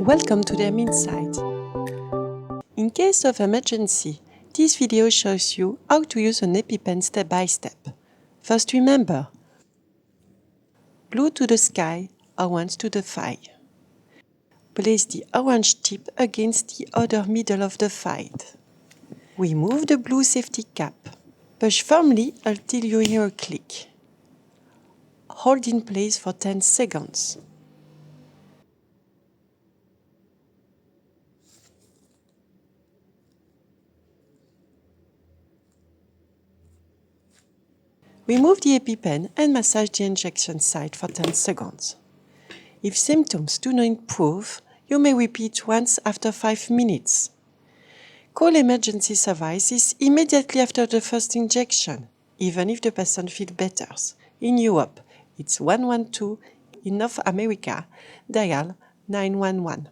Welcome to DermInside. In case of emergency, this video shows you how to use an Epipen step by step. First remember, blue to the sky, orange to the fire. Place the orange tip against the other middle of the file. Remove the blue safety cap. Push firmly until you hear a click. Hold in place for 10 seconds. Remove the Epipen and massage the injection site for 10 seconds. If symptoms do not improve, you may repeat once after 5 minutes. Call emergency services immediately after the first injection, even if the patient feels better. In Europe, it's 112. In North America, dial 911.